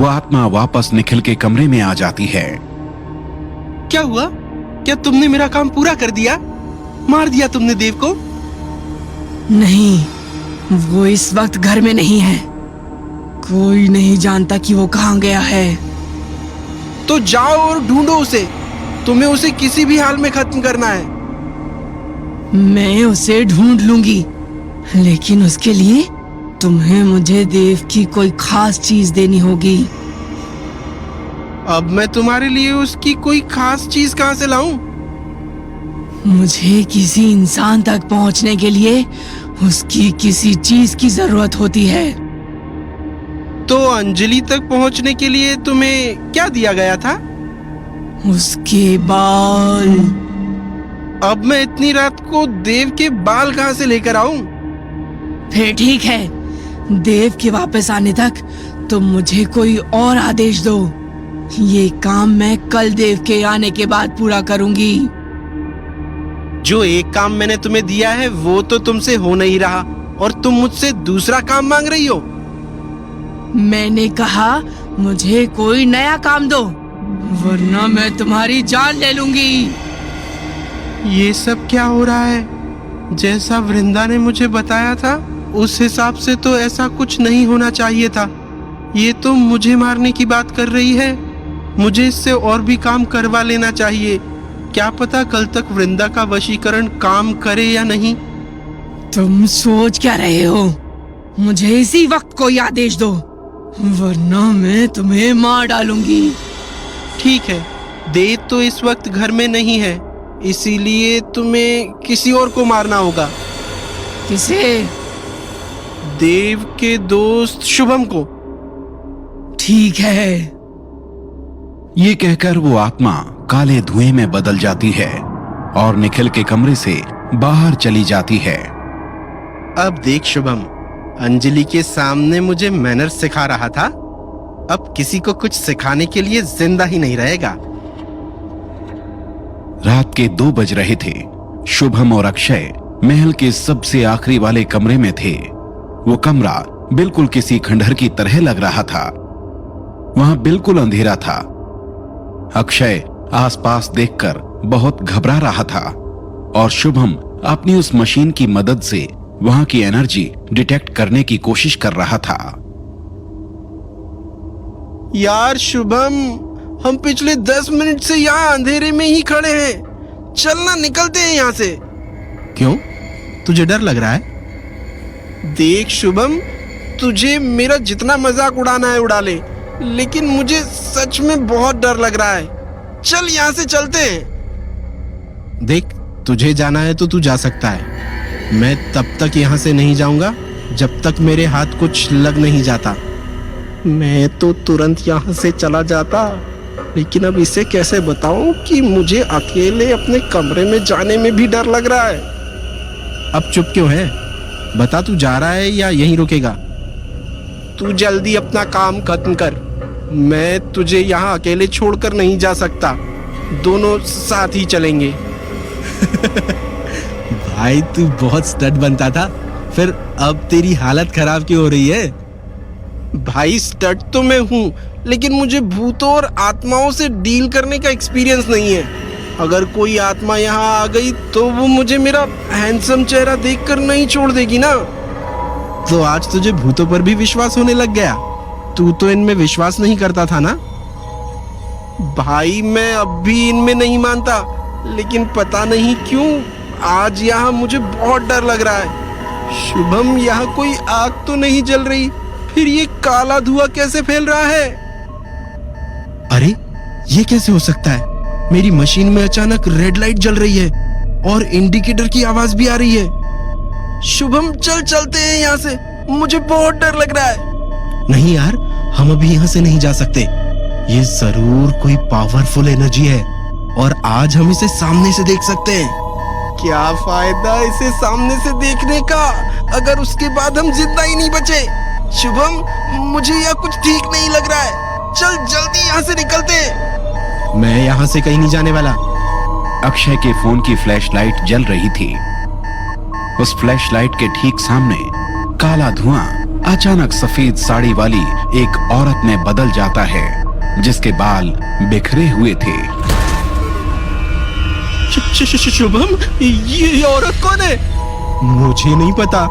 वो आत्मा वापस निखिल के कमरे में आ जाती है। क्या हुआ? क्या तुमने मेरा काम पूरा कर दिया? मार दिया तुमने देव को? नहीं, वो इस वक्त घर में नहीं है। कोई नहीं जानता कि वो कहाँ गया है। तो जाओ और ढूंढो उसे। तुम्हें उसे किसी भी हाल में खत्म करना है। मैं उसे ढूंढ लूंगी, लेकिन उसके लिए तुम्हें मुझे देव की कोई खास चीज देनी होगी। अब मैं तुम्हारे लिए उसकी कोई खास चीज कहाँ से लाऊं? मुझे किसी इंसान तक पहुंचने के लिए उसकी किसी चीज की जरूरत होती है। तो अंजलि तक पहुंचने के लिए तुम्हें क्या दिया गया था? उसके बाल। अब मैं इतनी रात को देव के बाल कहाँ से लेकर आऊं? फिर ठीक है, देव के वापस आने तक तुम मुझे कोई और आदेश दो। ये काम मैं कल देव के आने के बाद पूरा करूंगी। जो एक काम मैंने तुम्हें दिया है वो तो तुमसे हो नहीं रहा और तुम मुझसे दूसरा काम मांग रही हो। मैंने कहा मुझे कोई नया काम दो, वरना मैं तुम्हारी जान ले लूंगी। ये सब क्या हो रहा है? जैसा वृंदा ने मुझे बताया था उस हिसाब से तो ऐसा कुछ नहीं होना चाहिए था। ये तो मुझे मारने की बात कर रही है। मुझे इससे और भी काम करवा लेना चाहिए। क्या पता कल तक वृंदा का वशीकरण काम करे या नहीं। तुम सोच क्या रहे हो? मुझे इसी वक्त कोई आदेश दो, वरना मैं तुम्हें मार डालूंगी। ठीक है, देव तो इस वक्त घर में नहीं है, इसीलिए तुम्हें किसी और को मारना होगा। किसे? देव के दोस्त शुभम को। ठीक है। ये कहकर वो आत्मा काले धुएं में बदल जाती है और निखिल के कमरे से बाहर चली जाती है। अब देख शुभम, अंजलि के सामने मुझे मैनर्स सिखा रहा था, अब किसी को कुछ सिखाने के लिए जिंदा ही नहीं रहेगा। रात के 2 बज रहे थे। शुभम और अक्षय महल के सबसे आखिरी वाले कमरे में थे। वो कमरा बिल्कुल किसी खंडहर की तरह लग रहा था। वहां बिल्कुल अंधेरा था। अक्षय आसपास देखकर बहुत घबरा रहा था और शुभम अपनी उस मशीन की मदद से वहां की एनर्जी डिटेक्ट करने की कोशिश कर रहा था। यार शुभम, हम पिछले 10 मिनट से यहाँ अंधेरे में ही खड़े हैं। चलना, निकलते हैं यहाँ से। क्यों? तुझे डर लग रहा है? देख शुभम, तुझे मेरा जितना मजाक उड़ाना है उड़ा ले, लेकिन मुझे सच में बहुत डर लग रहा है। चल यहाँ से चलते हैं। देख, तुझे जाना है तो तू जा सकता है। मैं तब तक यहाँ से नहीं जाऊंगा जब तक मेरे हाथ कुछ लग नहीं जाता। मैं तो तुरंत यहाँ से चला जाता, लेकिन अब इसे कैसे बताऊं कि मुझे अकेले अपने कमरे में जाने में भी डर लग रहा है। अब चुप क्यों है? बता, तू जा रहा है या यहीं रुकेगा? तू जल्दी अपना काम खत्म कर। मैं तुझे यहाँ अकेले छोड़कर नहीं जा सकता। दोनों साथ ही चलेंगे। भाई, तू बहुत स्टड बनता था, फिर अब तेरी हालत खराब क्यों हो रही है? भाई, स्टड तो मैं हूँ, लेकिन मुझे भूतों और आत्माओं से डील करने का एक्सपीरियंस नहीं है। अगर कोई आत्मा यहाँ आ गई तो वो मुझे मेरा हैंडसम चेहरा देखकर नहीं छोड़ देगी ना। तो आज तुझे भूतों पर भी विश्वास होने लग गया? तू तो इनमें विश्वास नहीं करता था ना? भाई, मैं अब भी इनमें नहीं मानता, लेकिन पता नहीं क्यों आज यहाँ मुझे बहुत डर लग रहा है। शुभम, यहाँ कोई आग तो नहीं जल रही, फिर ये काला धुआं कैसे फैल रहा है? अरे, ये कैसे हो सकता है? मेरी मशीन में अचानक रेड लाइट जल रही है और इंडिकेटर की आवाज भी आ रही है। शुभम, चलते हैं यहाँ से, मुझे बहुत डर लग रहा है। नहीं यार, हम अभी यहाँ से नहीं जा सकते। ये जरूर कोई पावरफुल एनर्जी है और आज हम इसे सामने से देख सकते हैं। क्या फायदा इसे सामने से देखने का अगर उसके बाद हम जिंदा ही नहीं बचे। शुभम, मुझे यह कुछ ठीक नहीं लग रहा है। चल जल्दी यहाँ से निकलते हैं। मैं यहाँ से कहीं नहीं जाने वाला। अक्षय के फोन की फ्लैशलाइट जल रही थी। उस फ्लैशलाइट के ठीक सामने काला धुआं अचानक सफेद साड़ी वाली एक औरत में बदल जाता है जिसके बाल बिखरे हुए थे। शुभम, ये औरत कौन है? मुझे नहीं पता।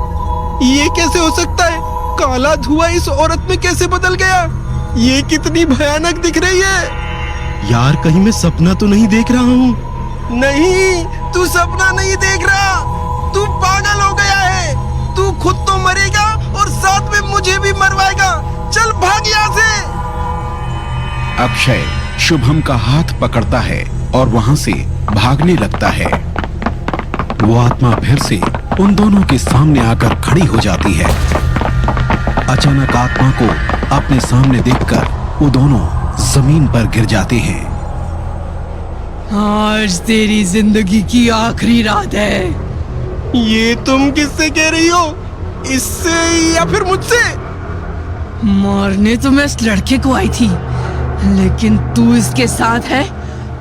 ये कैसे हो सकता है? काला धुआं इस औरत में कैसे बदल गया? ये कितनी भयानक दिख रही है। यार, कहीं मैं सपना तो नहीं देख रहा हूँ? नहीं, तू सपना नहीं देख रहा, तू पागल हो गया है। तू खुद तो मरेगा और साथ में मुझे भी मरवाएगा। चल भाग यहाँ से। अक्षय शुभम का हाथ पकड़ता है और वहां से भागने लगता है। वो आत्मा फिर से उन दोनों के सामने आकर खड़ी हो जाती है। अचानक आत्मा को अपने सामने देखकर वो दोनों जमीन पर गिर जाते हैं। आज तेरी जिंदगी की आखिरी रात है। ये तुम किससे कह रही हो? इससे या फिर मुझसे? मारने तो मैं इस लड़के को आई थी, लेकिन तू इसके साथ है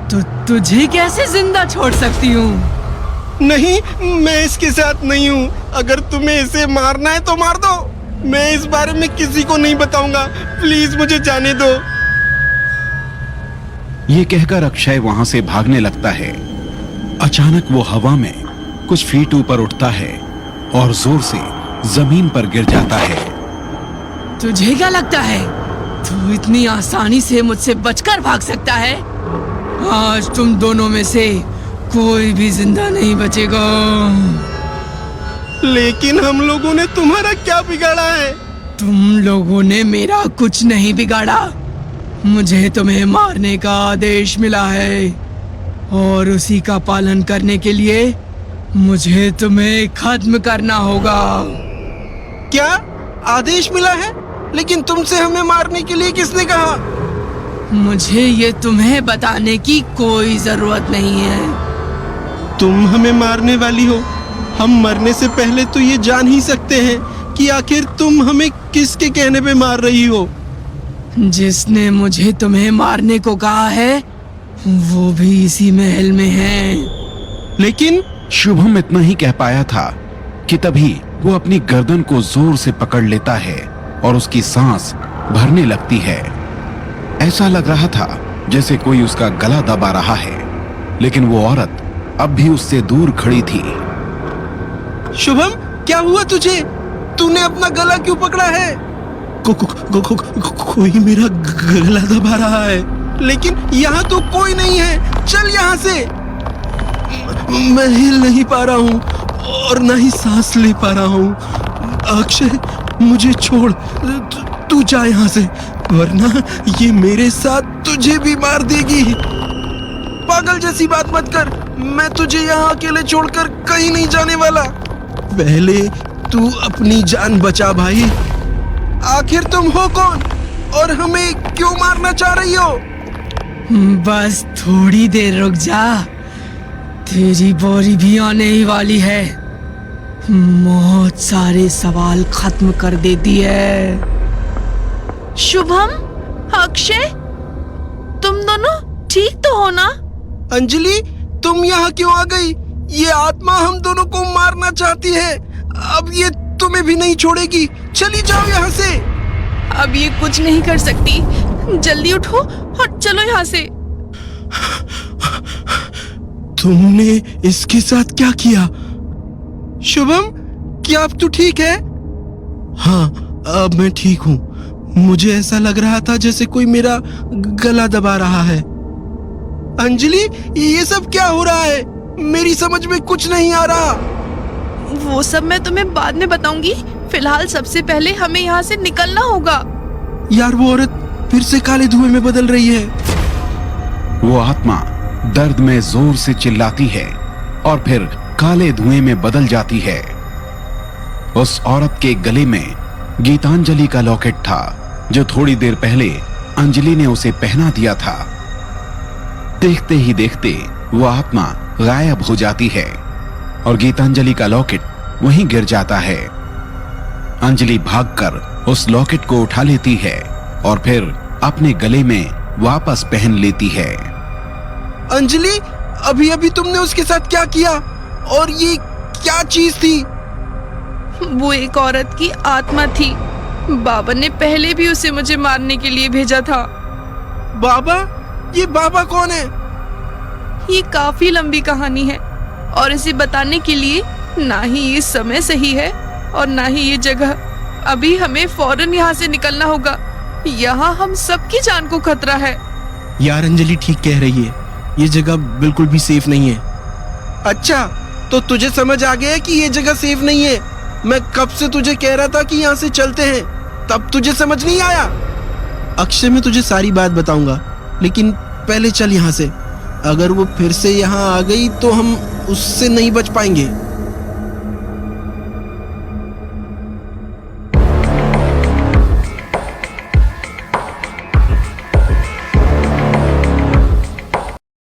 तो तुझे कैसे जिंदा छोड़ सकती हूँ? नहीं, मैं इसके साथ नहीं हूँ। अगर तुम्हें इसे मारना है तो मार दो। मैं इस बारे में किसी को नहीं बताऊंगा। प्लीज मुझे जाने दो। ये कहकर अक्षय वहां से भागने लगता है। अचानक वो हवा में कुछ फीट ऊपर उठता है और जोर से जमीन पर गिर जाता है। तुझे क्या लगता है तू इतनी आसानी से मुझसे बचकर भाग सकता है? आज तुम दोनों में से कोई भी जिंदा नहीं बचेगा। लेकिन हम लोगों ने तुम्हारा क्या बिगाड़ा है? तुम लोगों ने मेरा कुछ नहीं बिगाड़ा। मुझे तुम्हें मारने का आदेश मिला है और उसी का पालन करने के लिए मुझे तुम्हें खत्म करना होगा। क्या आदेश मिला है? लेकिन तुमसे हमें मारने के लिए किसने कहा? मुझे ये तुम्हें बताने की कोई जरूरत नहीं है। तुम हमें मारने वाली हो। हम मरने से पहले तो ये जान ही सकते हैं कि आखिर तुम हमें किसके कहने पे मार रही हो। जिसने मुझे तुम्हें मारने को कहा है वो भी इसी महल में है। लेकिन शुभम इतना ही कह पाया था कि तभी वो अपनी गर्दन को जोर से पकड़ लेता है और उसकी सांस भरने लगती है। ऐसा लग रहा था जैसे कोई उसका गला दबा रहा है, लेकिन वो औरत अब भी उससे दूर खड़ी थी। शुभम, क्या हुआ तुझे? तूने अपना गला क्यों पकड़ा है? कोई मेरा गला दबा रहा है। लेकिन यहाँ तो कोई नहीं है। चल यहाँ से। मैं हिल नहीं पा रहा हूँ और ना ही सांस ले पा रहा हूँ। अक्षय, मुझे छोड़। तू जा यहाँ से, वरना ये मेरे साथ तुझे भी मार देगी। पागल जैसी बात मत कर। मैं तुझे यहाँ अकेले छोड़कर कहीं नहीं जाने वाला। पहले तू अपनी जान बचा भाई। आखिर तुम हो कौन और हमें क्यों मारना चाह रही हो? बस थोड़ी देर रुक जा, तेरी बारी भी आने ही वाली है। बहुत सारे सवाल खत्म कर देती है। शुभम, अक्षय, तुम दोनों ठीक तो हो ना? अंजलि, तुम यहाँ क्यों आ गई? ये आत्मा हम दोनों को मारना चाहती है। अब ये तुम्हें भी नहीं छोड़ेगी। चली जाओ यहाँ से। अब ये कुछ नहीं कर सकती। जल्दी उठो और चलो यहाँ से। तुमने इसके साथ क्या किया? शुभम, क्या अब तू ठीक है? हाँ, अब मैं ठीक हूँ। मुझे ऐसा लग रहा था जैसे कोई मेरा गला दबा रहा है। अंजलि, ये सब क्या हो रहा है? मेरी समझ में कुछ नहीं आ रहा। वो सब मैं तुम्हें बाद में बताऊंगी। फिलहाल सबसे पहले हमें यहाँ से निकलना होगा। यार, वो औरत फिर से काले धुएं में बदल रही है। वो आत्मा दर्द में जोर से चिल्लाती है और फिर काले धुएं में बदल जाती है। उस औरत के गले में गीतांजलि का लॉकेट था जो थोड़ी देर पहले अंजलि ने उसे पहना दिया था। देखते ही देखते वो आत्मा गायब हो जाती है और गीतांजलि का लॉकेट वहीं गिर जाता है। अंजलि भागकर उस लॉकेट को उठा लेती है और फिर अपने गले में वापस पहन लेती है। अंजलि, अभी अभी तुमने उसके साथ क्या किया? और ये क्या चीज थी? वो एक औरत की आत्मा थी बाबा ने पहले भी उसे मुझे मारने के लिए भेजा था। बाबा? ये बाबा कौन है? ये काफी लंबी कहानी है और इसे बताने के लिए ना ही ये समय सही है और ना ही ये जगह। अभी हमें फौरन यहाँ से निकलना होगा। यहाँ हम सबकी जान को खतरा है। यार अंजलि ठीक कह रही है, ये जगह बिल्कुल भी सेफ नहीं है। अच्छा, तो तुझे समझ आ गया कि ये जगह सेफ नहीं है? मैं कब से तुझे कह रहा था कि यहाँ से चलते हैं, तब तुझे समझ नहीं आया? अक्षय, मैं तुझे सारी बात बताऊंगा, लेकिन पहले चल यहाँ से। अगर वो फिर से यहाँ आ गई तो हम उससे नहीं बच पाएंगे।